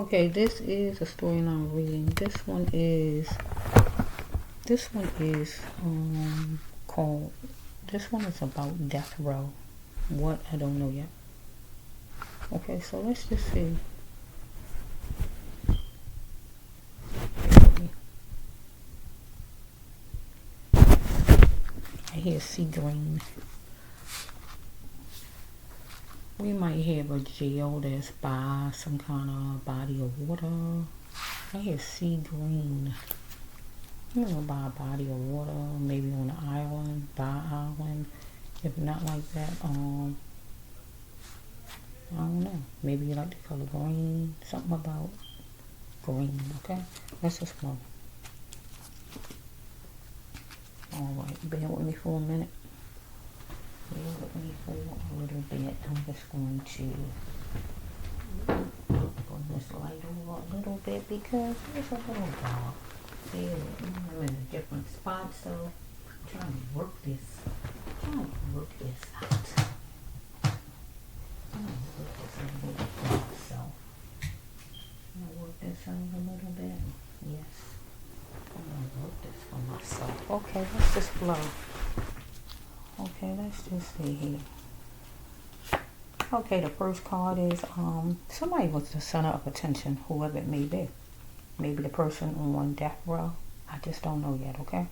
Okay, this is a story I'm reading. This one is called, this one is about death row. What? I don't know yet. Okay, so let's just see. I hear sea green. We might have a jail that's by some kind of body of water. I hear sea green. You know, by a body of water, maybe on an island, by an island. If not like that, I don't know. Maybe you like the color green. Something about green, okay? Let's just go. Alright, bear with me for a minute. Bear with me for a little bit. I'm just going to bring this light over a little bit because it's a little dark. Bear with me. I'm in a different spot, so I'm trying to work this. I'm trying to work this out. I'm going to work this a little bit for myself. I'm going to work this out a little bit. Yes. I'm going to work this for myself. Okay, let's just flow. Okay, let's just see here. Okay, the first card is somebody was the center of attention, whoever it may be. Maybe the person on death row. I just don't know yet, okay?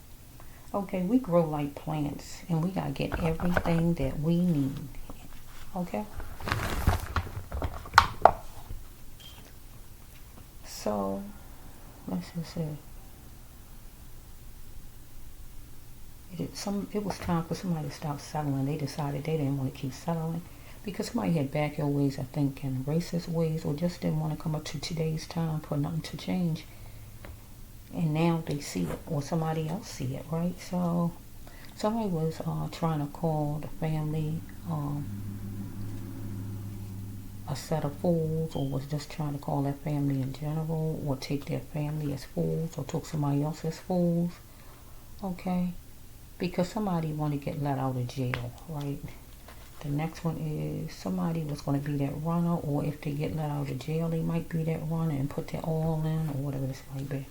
Okay, we grow like plants and we gotta get everything that we need. Okay? So let's just see. It was time for somebody to stop settling. They decided they didn't want to keep settling because somebody had backyard ways of thinking, racist ways, or just didn't want to come up to today's time for nothing to change. And now they see it, or somebody else see it, right? So somebody was trying to call the family a set of fools, or was just trying to call their family in general, or take their family as fools, or took somebody else as fools. Okay? Because somebody want to get let out of jail, right? The next one is somebody was going to be that runner, or if they get let out of jail, they might be that runner and put their all in, or whatever this might be.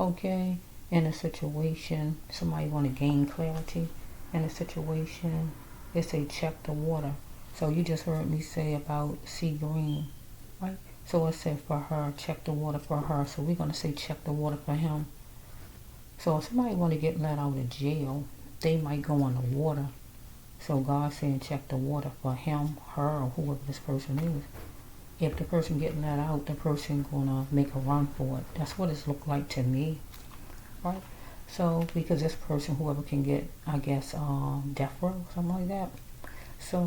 Okay? In a situation, somebody want to gain clarity. In a situation, they say check the water. So you just heard me say about sea green, right? So it said for her, check the water for her. So we're going to say check the water for him. So if somebody want to get let out of jail, they might go on the water. So God's saying check the water for him, her, or whoever this person is. If the person getting let out, the person gonna make a run for it. That's what it's looked like to me, right? So because this person, whoever can get, I guess, death row, something like that. So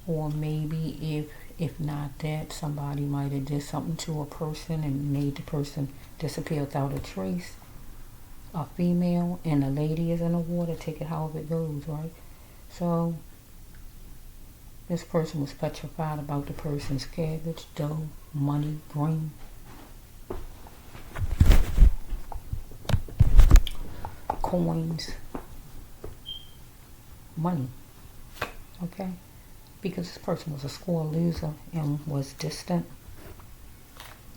or maybe if not that, somebody might have did something to a person and made the person disappear without a trace. A female and a lady is in the water, take it however it goes, right? So this person was petrified about the person's cabbage, dough, money, green. Coins. Money. Okay? Because this person was a score loser and was distant.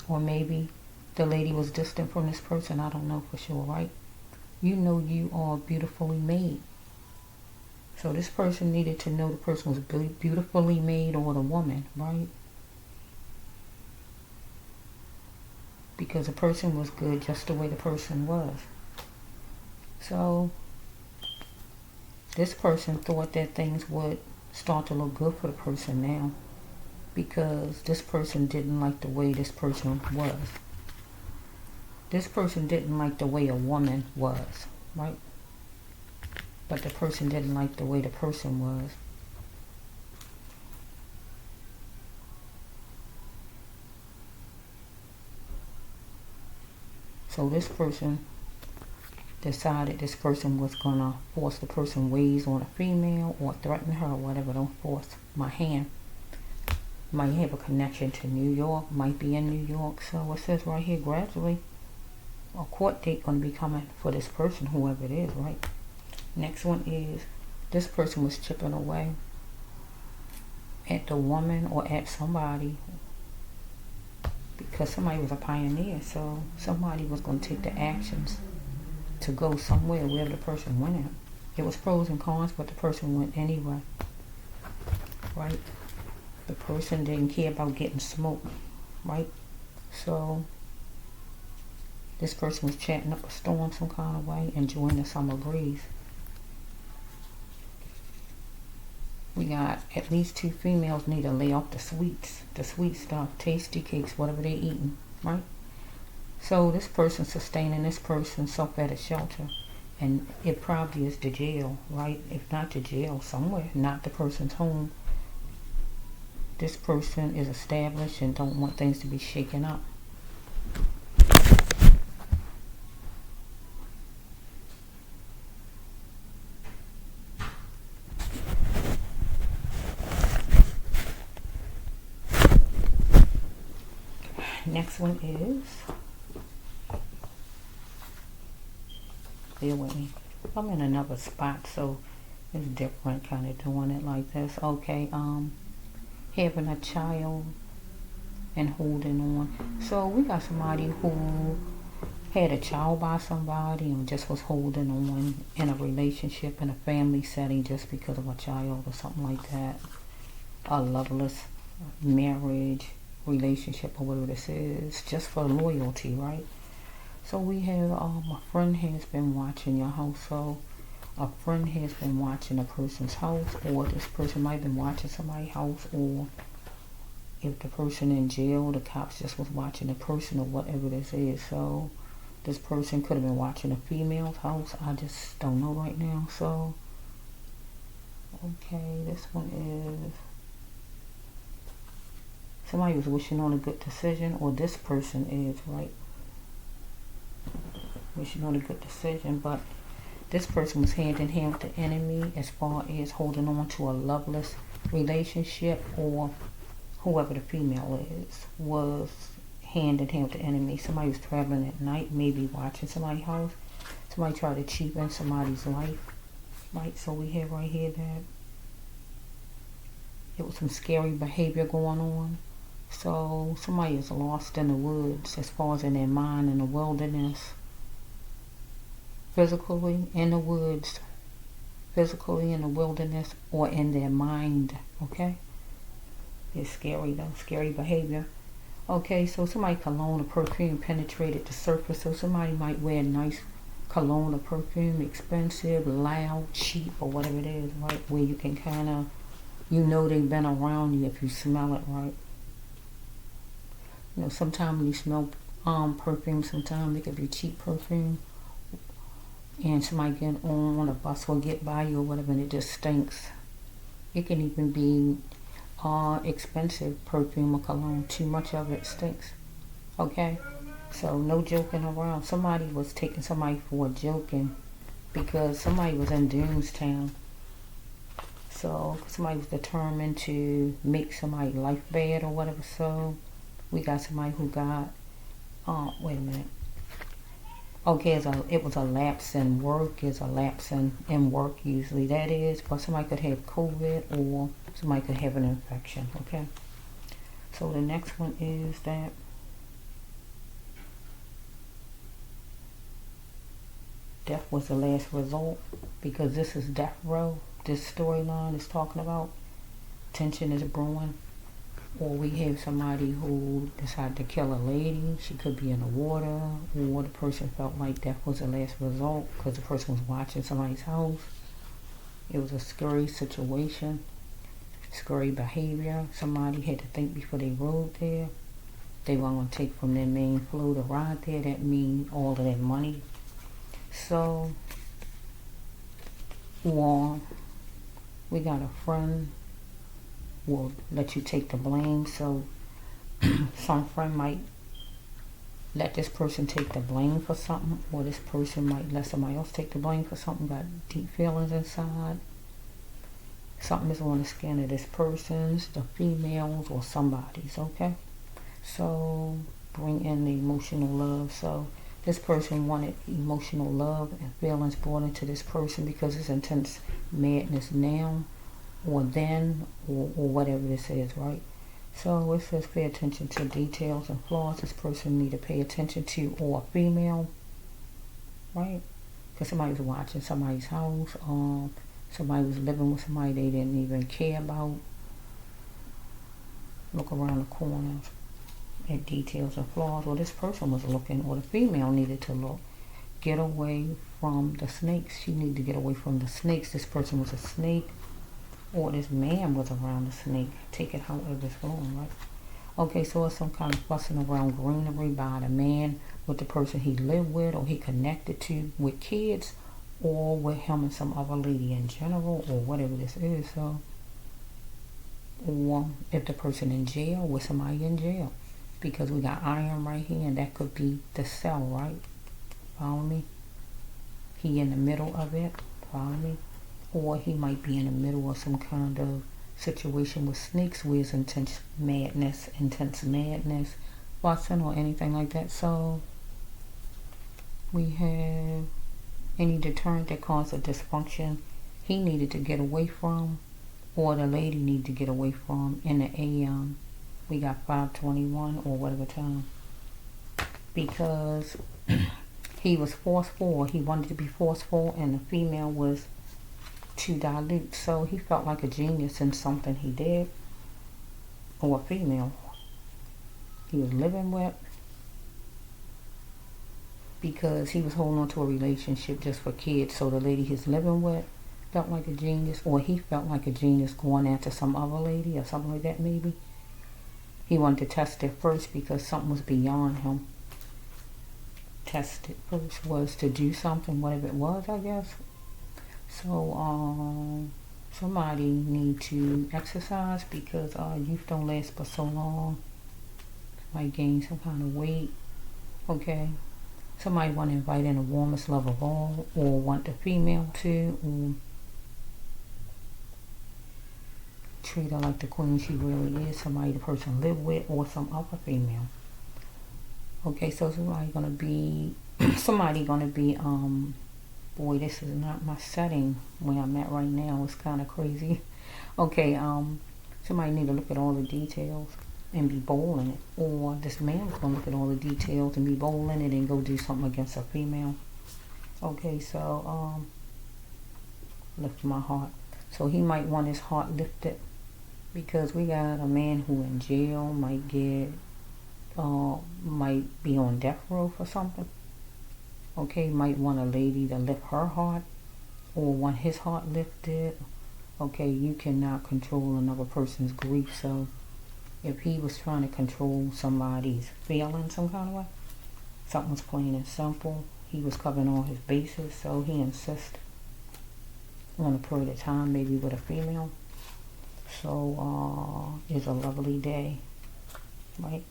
Or maybe the lady was distant from this person. I don't know for sure, right? You know you are beautifully made. So this person needed to know the person was beautifully made, or the woman, right? Because the person was good just the way the person was. So this person thought that things would start to look good for the person now, because this person didn't like the way this person was. This person didn't like the way a woman was, right? But the person didn't like the way the person was. So this person decided this person was gonna force the person ways on a female, or threaten her, or whatever. Don't force my hand. Might have a connection to New York, might be in New York. So it says right here, gradually a court date gonna be coming for this person, whoever it is, right? Next one is this person was chipping away at the woman or at somebody, because somebody was a pioneer, so somebody was going to take the actions to go somewhere wherever the person went at. It was pros and cons, but the person went anyway, right? The person didn't care about getting smoked, right? So this person was chatting up a storm some kind of way, enjoying the summer breeze. We got at least 2 females need to lay off the sweets, the sweet stuff, tasty cakes, whatever they're eating, right? So this person sustaining this person self at a shelter, and it probably is the jail, right? If not the jail, somewhere, not the person's home. This person is established and don't want things to be shaken up. Next one is, bear with me, I'm in another spot, so it's different kind of doing it like this. Okay, having a child and holding on. So we got somebody who had a child by somebody and just was holding on in a relationship, in a family setting, just because of a child or something like that. A loveless marriage, relationship, or whatever this is, just for loyalty, right? So we have a friend has been watching your house. So a friend has been watching a person's house, or this person might have been watching somebody's house, or if the person in jail, the cops just was watching the person, or whatever this is. So this person could have been watching a female's house. I just don't know right now. So okay, this one is somebody was wishing on a good decision, or this person is, right? Wishing on a good decision, but this person was hand in hand with the enemy as far as holding on to a loveless relationship, or whoever the female is was hand in hand with the enemy. Somebody was traveling at night, maybe watching somebody's house. Somebody tried to cheapen somebody's life, right? So we have right here that it was some scary behavior going on. So somebody is lost in the woods as far as in their mind, in the wilderness, physically in the woods, physically in the wilderness, or in their mind, okay? It's scary though, scary behavior. Okay, so somebody cologne or perfume penetrated the surface. So somebody might wear nice cologne or perfume, expensive, loud, cheap, or whatever it is, right? Where you can kind of, you know they've been around you if you smell it, right? You know, sometimes when you smell perfume, sometimes it could be cheap perfume, and somebody get on a bus will get by you or whatever, and it just stinks. It can even be expensive perfume or cologne. Too much of it stinks. Okay, so no joking around. Somebody was taking somebody for a joking, because somebody was in Doomstown. So somebody was determined to make somebody's life bad or whatever. So we got somebody who got, wait a minute. Okay, it was a lapse in work. It's a lapse in work usually, that is. But somebody could have COVID, or somebody could have an infection, okay? So the next one is that death was the last result, because this is death row. This storyline is talking about tension is brewing. Or we have somebody who decided to kill a lady. She could be in the water, or the person felt like death was the last result because the person was watching somebody's house. It was a scary situation, scary behavior. Somebody had to think before they rode there. They weren't going to take from their main flow to ride there. That means all of their money. So, or we got a friend will let you take the blame. So some friend might let this person take the blame for something, or this person might let somebody else take the blame for something. Got deep feelings inside. Something is on the skin of this person's, the females, or somebody's, okay? So bring in the emotional love. So this person wanted emotional love and feelings brought into this person because it's intense madness now. or then, or whatever this is, right? So it says pay attention to details and flaws this person need to pay attention to, or a female, right? Because somebody was watching somebody's house, somebody was living with somebody they didn't even care about. Look around the corners at details and flaws. Well, this person was looking, or the female needed to look. Get away from the snakes. She needed to get away from the snakes. This person was a snake, or this man was around the snake. Take it however it's going, right? Okay, so it's some kind of fussing around greenery by the man with the person he lived with or he connected to with kids, or with him and some other lady in general, or whatever this is. So, or if the person in jail, with somebody in jail, because we got iron right here, and that could be the cell, right? Follow me? He in the middle of it, follow me? Or he might be in the middle of some kind of situation with snakes where it's intense madness, fussing or anything like that. So we have any deterrent that caused a dysfunction he needed to get away from, or the lady needed to get away from in the AM. We got 5:21 or whatever time, because he was forceful, or he wanted to be forceful, and the female was too dilute. So he felt like a genius in something he did, or a female he was living with, because he was holding on to a relationship just for kids. So the lady he's living with felt like a genius, or he felt like a genius going after some other lady or something like that. Maybe he wanted to test it first because something was beyond him. Test it first was to do something, whatever it was, I guess. So somebody need to exercise, because youth don't last for so long. Might gain some kind of weight. Okay. Somebody want to invite in the warmest love of all, or want the female to, or treat her like the queen she really is. Somebody the person live with, or some other female. Okay, so somebody gonna be boy, this is not my setting where I'm at right now. It's kind of crazy. Okay, somebody need to look at all the details and be bold in it. Or this man's gonna look at all the details and be bold in it and go do something against a female. Okay, so lift my heart. So he might want his heart lifted, because we got a man who in jail, might be on death row for something. Okay, might want a lady to lift her heart, or want his heart lifted. Okay, you cannot control another person's grief. So if he was trying to control somebody's feeling some kind of way, something was plain and simple. He was covering all his bases, so he insists on a period of time, maybe with a female. So it's a lovely day, right?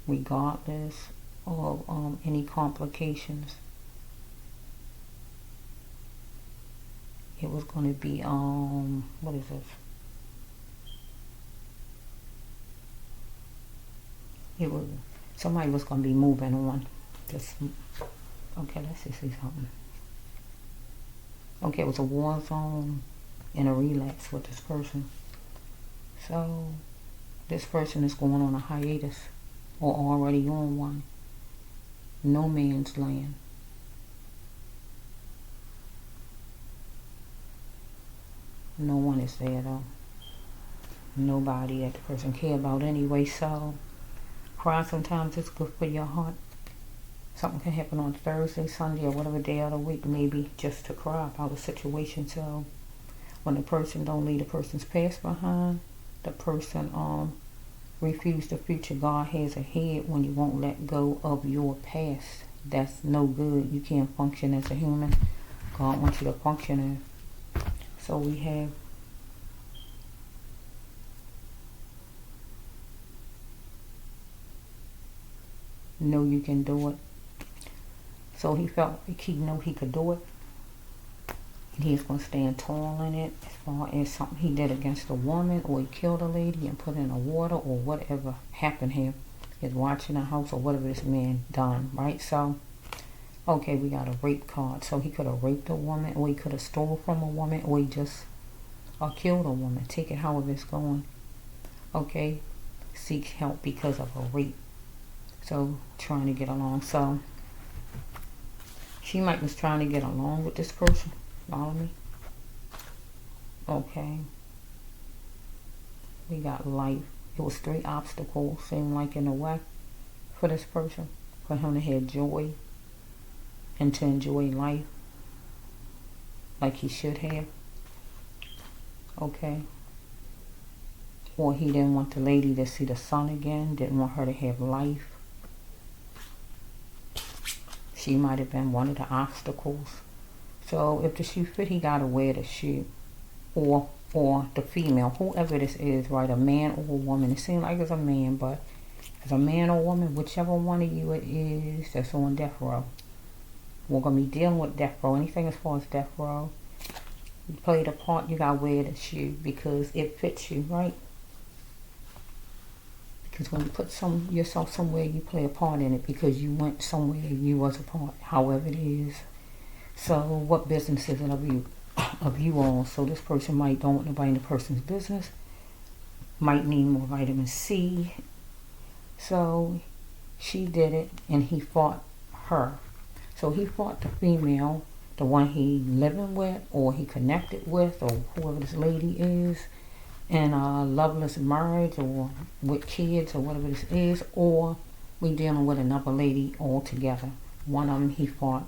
Regardless of any complications. It was going to be, what is this? Somebody was going to be moving on. Okay, let's just see something. Okay, it was a war zone and a relapse with this person. So this person is going on a hiatus, or already on one. No man's land. No one is there though. Nobody that the person care about anyway. So cry sometimes is good for your heart. Something can happen on Thursday, Sunday, or whatever day of the week, maybe just to cry about a situation. So when the person don't leave the person's past behind, the person refuse the future God has ahead when you won't let go of your past. That's no good. You can't function as a human. God wants you to function as. So we have know you can do it. So he felt like he knew he could do it. And he's going to stand tall in it, as far as something he did against a woman, or he killed a lady and put her in the water, or whatever happened here. He's watching a house, or whatever this man done, right? So, okay, we got a rape card. So he could have raped a woman, or he could have stole from a woman, or he just or killed a woman. Take it however it's going. Okay, seek help because of a rape. So trying to get along. So she might was trying to get along with this person. Follow me? Okay. We got life. It was 3 obstacles, seemed like in the way for this person, for him to have joy and to enjoy life like he should have. Okay. Or he didn't want the lady to see the sun again, didn't want her to have life. She might have been one of the obstacles. So if the shoe fit, he got to wear the shoe. Or the female, whoever this is, right, a man or a woman. It seems like it's a man, but as a man or woman, whichever one of you it is that's on death row. We're going to be dealing with death row. Anything as far as death row, you play the part, you got to wear the shoe because it fits you, right? Because when you put yourself somewhere, you play a part in it because you went somewhere, you was a part, however it is. So what business is it of you all? So this person might don't want nobody in the person's business, might need more vitamin C. So she did it and he fought her. So he fought the female, the one he living with or he connected with or whoever this lady is, in a loveless marriage or with kids or whatever this is, or we dealing with another lady altogether. One of them he fought.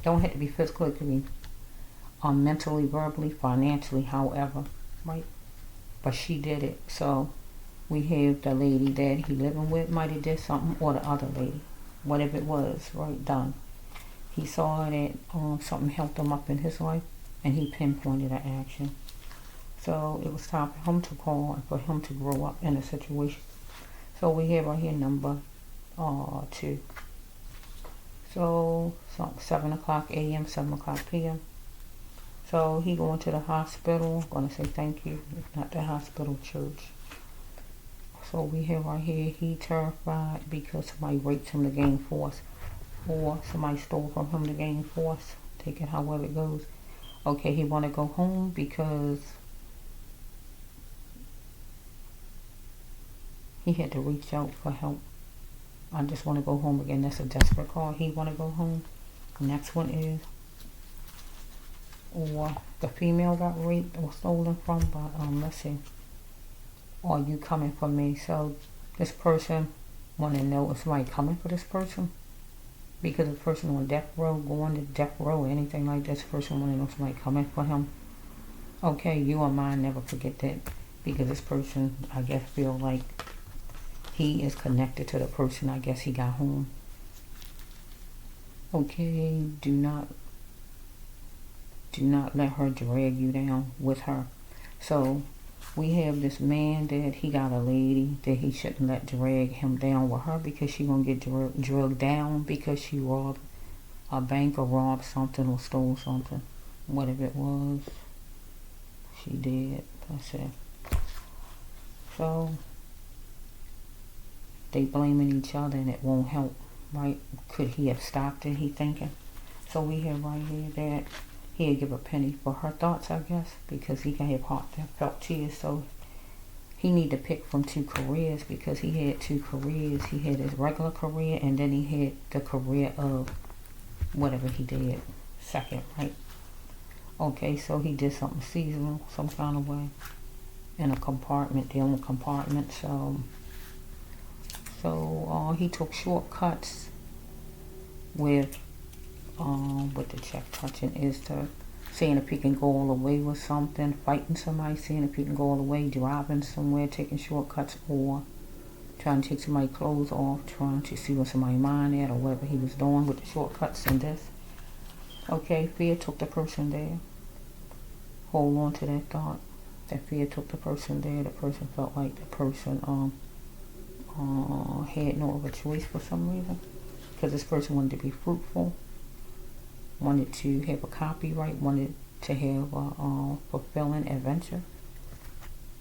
Don't have to be physically, mentally, verbally, financially, however, right? But she did it. So we have the lady that he living with might have did something, or the other lady, whatever it was, right, done. He saw that something helped him up in his life, and he pinpointed an action. So it was time for him to call and for him to grow up in a situation. So we have right here number 2. So 7 o'clock a.m., 7 o'clock p.m. So he going to the hospital. Going to say thank you. Not the hospital, church. So we have right here, he terrified because somebody raped him to gain force. Or somebody stole from him to gain force. Take it however it goes. Okay, he want to go home because he had to reach out for help. I just want to go home again. That's a desperate call. He want to go home. Next one is, or the female got raped or stolen from, but let's see. Are you coming for me? So this person want to know if somebody coming for this person. Because the person on death row, going to death row or anything like this, person want to know if somebody coming for him. Okay, you or mine never forget that. Because this person, I guess, feel like he is connected to the person. I guess he got home. Okay, do not let her drag you down with her. So we have this man that he got a lady that he shouldn't let drag him down with her because she gonna get drugged down because she robbed a bank or robbed something or stole something, whatever it was. She did. That's it. So they blaming each other and it won't help, right? Could he have stopped it? He thinking. So we have right here that he'd give a penny for her thoughts, I guess, because he can have heartfelt tears. So he need to pick from 2 careers because he had 2 careers. He had his regular career and then he had the career of whatever he did second, right? Okay, so he did something seasonal, some kind of way, in a compartment, dealing with compartments. So he took shortcuts with the check touching is to seeing if he can go all the way with something, fighting somebody, seeing if he can go all the way, driving somewhere, taking shortcuts, or trying to take somebody's clothes off, trying to see what somebody's mind at, or whatever he was doing with the shortcuts and this. Okay, fear took the person there. Hold on to that thought. That fear took the person there. The person felt like the person had no other choice for some reason. Because this person wanted to be fruitful, wanted to have a copyright, wanted to have a fulfilling adventure,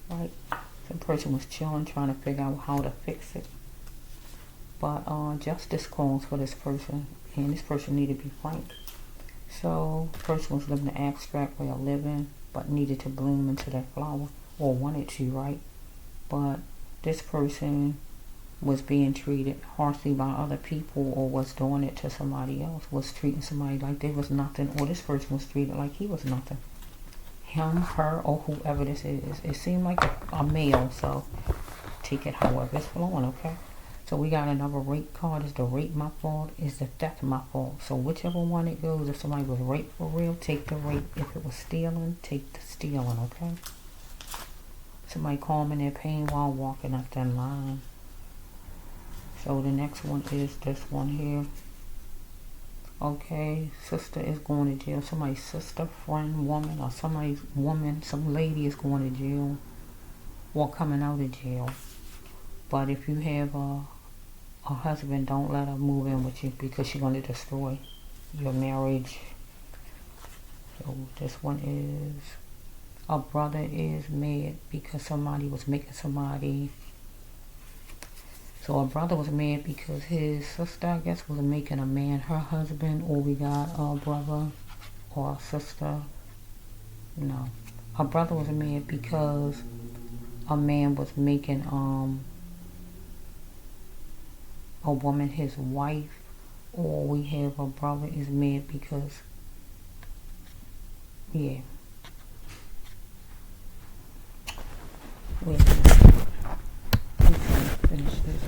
right? The person was chilling, trying to figure out how to fix it. But justice calls for this person, and this person needed to be frank. So the person was living an abstract way of living, but needed to bloom into that flower, or wanted to, right? But this person was being treated harshly by other people, or was doing it to somebody else, was treating somebody like they was nothing, or this person was treated like he was nothing. Him, her, or whoever this is. It seemed like a male, so take it however it's flowing, okay? So we got another rape card. Is the rape my fault? Is the theft my fault? So whichever one it goes, if somebody was raped for real, take the rape. If it was stealing, take the stealing, okay? Somebody calming their pain while walking up that line. So the next one is this one here. Okay, sister is going to jail. Somebody's sister, friend, woman, or somebody's woman, some lady is going to jail or coming out of jail. But if you have a husband, don't let her move in with you, because she's going to destroy your marriage. So this one is a brother is mad because somebody was making somebody. So a brother was mad because his sister, I guess, was making a man her husband. Or we got a brother or a sister. No. A brother was mad because a man was making a woman his wife. Or we have a brother is mad because, yeah. Wait. Finish this.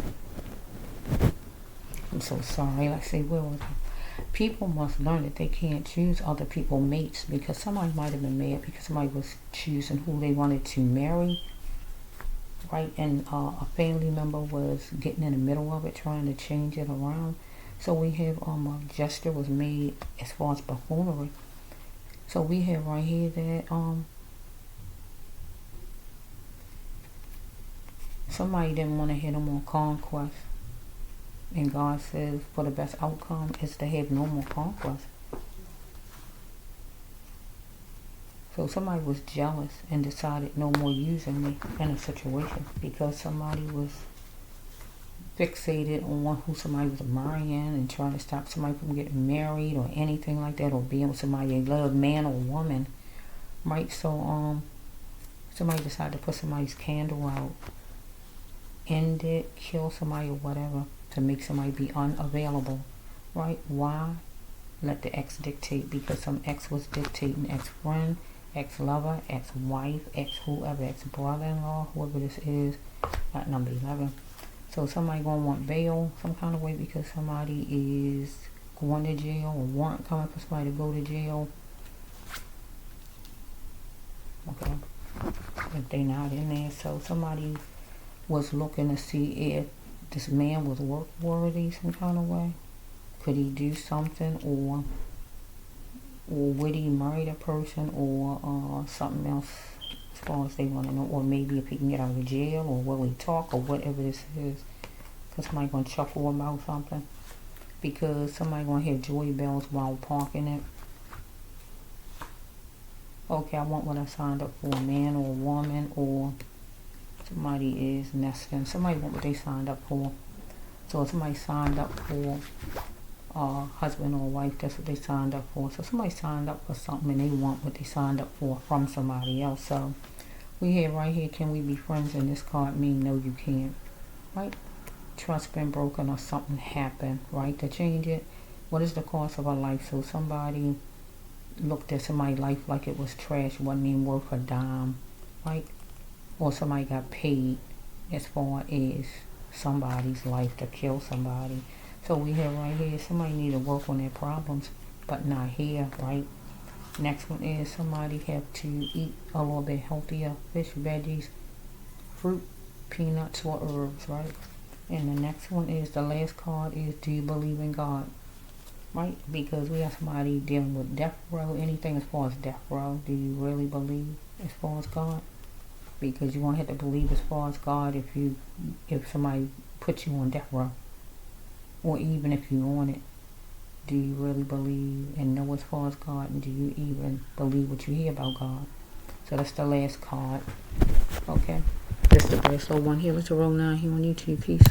I'm so sorry. Like I say, where was I? People must learn that they can't choose other people's mates, because somebody might have been mad because somebody was choosing who they wanted to marry, right? And a family member was getting in the middle of it, trying to change it around. So we have a gesture was made as far as buffoonery. So we have right here that somebody didn't want to hit them on conquest. And God says for the best outcome is to have no more conquest. So somebody was jealous and decided no more using me in a situation, because somebody was fixated on who somebody was marrying and trying to stop somebody from getting married or anything like that, or being with somebody they love, man or woman, right? So somebody decided to put somebody's candle out, end it, kill somebody or whatever, to make somebody be unavailable, right? Why? Let the ex dictate, because some ex was dictating, ex-friend, ex-lover, ex-wife, ex-whoever, ex-brother-in-law, whoever this is, at number 11. So somebody gonna want bail some kind of way because somebody is going to jail, or warrant coming for somebody to go to jail. Okay, if they not in there. So somebody was looking to see if this man was work worthy some kind of way. Could he do something, or would he marry the person, or something else as far as they want to know, or maybe if he can get out of jail, or will he talk, or whatever this is. Because somebody going to chuckle about something, because somebody going to hear joy bells while parking it. Okay, I want what I signed up for, a man or a woman, or somebody is nesting. Somebody want what they signed up for. So if somebody signed up for husband or wife, that's what they signed up for. So somebody signed up for something and they want what they signed up for from somebody else. So we have right here, can we be friends? And this card mean no, you can't, right? Trust been broken, or something happened, right? To change it, what is the cost of a life? So somebody looked at somebody's life like it was trash, wasn't even worth a dime, right? Or somebody got paid as far as somebody's life to kill somebody. So we have right here, somebody need to work on their problems, but not here, right? Next one is somebody have to eat a little bit healthier, fish, veggies, fruit, peanuts, or herbs, right? And the next one is, the last card is, do you believe in God? Right? Because we have somebody dealing with death row, anything as far as death row. Do you really believe as far as God? Because you won't have to believe as far as God if somebody puts you on death row. Or even if you're on it. Do you really believe and know as far as God? And do you even believe what you hear about God? So that's the last card. Okay. This is the best. So one here. Let's roll 9 here on YouTube. Peace.